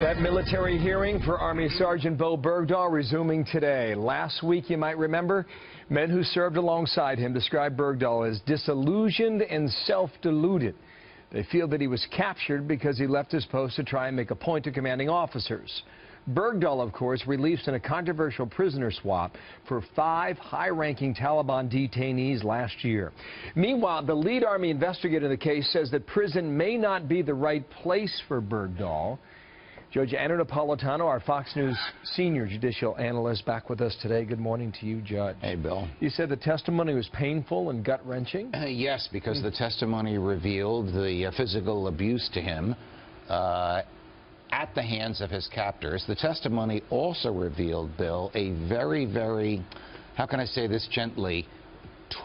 That military hearing for Army Sergeant Bowe Bergdahl resuming today. Last week, you might remember, men who served alongside him described Bergdahl as disillusioned and self-deluded. They feel that he was captured because he left his post to try and make a point to commanding officers. Bergdahl, of course, released in a controversial prisoner swap for 5 high-ranking Taliban detainees last year. Meanwhile, the lead Army investigator in the case says that prison may not be the right place for Bergdahl. Judge Andrew Napolitano, our Fox News senior judicial analyst, back with us today. Good morning to you, Judge. Hey, Bill. You said the testimony was painful and gut-wrenching? Yes, because the testimony revealed the physical abuse to him at the hands of his captors. The testimony also revealed, Bill, a very, very, how can I say this gently,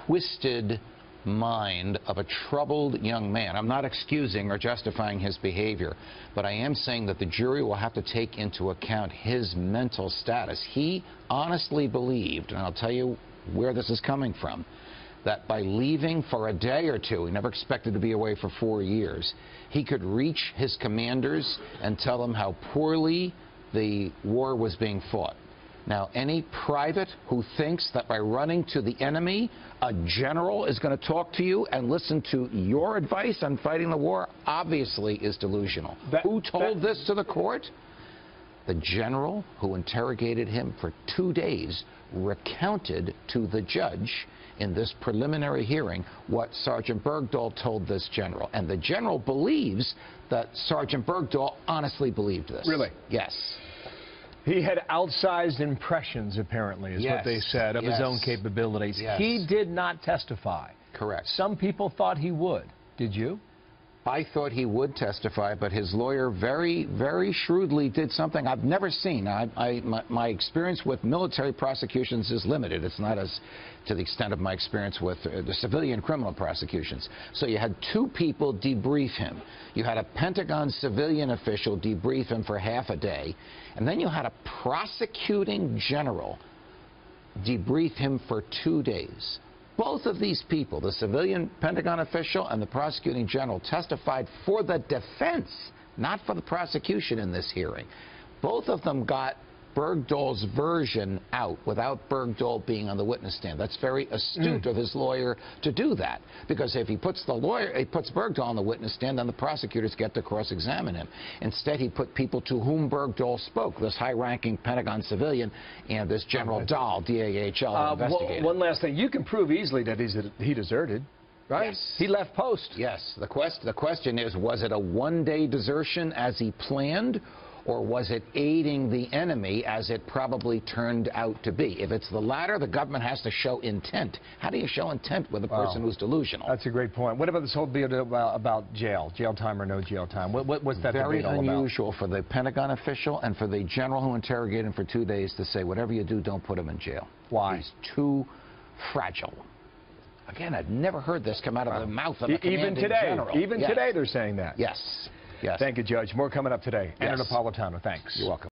twisted mind of a troubled young man. I'm not excusing or justifying his behavior, but I am saying that the jury will have to take into account his mental status. He honestly believed, and I'll tell you where this is coming from, that by leaving for a day or two, he never expected to be away for 4 years, he could reach his commanders and tell them how poorly the war was being fought. Now, any private who thinks that by running to the enemy, a general is going to talk to you and listen to your advice on fighting the war, obviously is delusional. Who told this to the court? The general who interrogated him for 2 days recounted to the judge in this preliminary hearing what Sergeant Bergdahl told this general. And the general believes that Sergeant Bergdahl honestly believed this. Really? Yes. He had outsized impressions, apparently, is what they said, of his own capabilities. He did not testify. Correct. Some people thought he would. Did you? I thought he would testify, but his lawyer very, very shrewdly did something I've never seen. My experience with military prosecutions is limited. It's not as to the extent of my experience with the civilian criminal prosecutions. So you had 2 people debrief him. You had a Pentagon civilian official debrief him for half a day, and then you had a prosecuting general debrief him for 2 days. Both of these people, the civilian Pentagon official and the prosecuting general, testified for the defense, not for the prosecution in this hearing. Both of them got Bergdahl's version out without Bergdahl being on the witness stand. That's very astute of his lawyer to do that, because if he puts Bergdahl on the witness stand, then the prosecutors get to cross-examine him. Instead, he put people to whom Bergdahl spoke, this high-ranking Pentagon civilian and this General Dahl, D-A-H-L, investigator. One last thing. You can prove easily that he deserted, right? Yes. He left post. Yes. The question is, was it a one-day desertion as he planned, or was it aiding the enemy as it probably turned out to be? If it's the latter, the government has to show intent. How do you show intent with a person who's delusional? That's a great point. What about this whole deal about jail time or no jail time? What's that debate all about? Very unusual for the Pentagon official and for the general who interrogated him for 2 days to say, whatever you do, don't put him in jail. Why? He's too fragile. Again, I've never heard this come out of the mouth of a commanding general. Even today they're saying that. Yes. Yes. Thank you, Judge. More coming up today. Andrew Napolitano, thanks. You're welcome.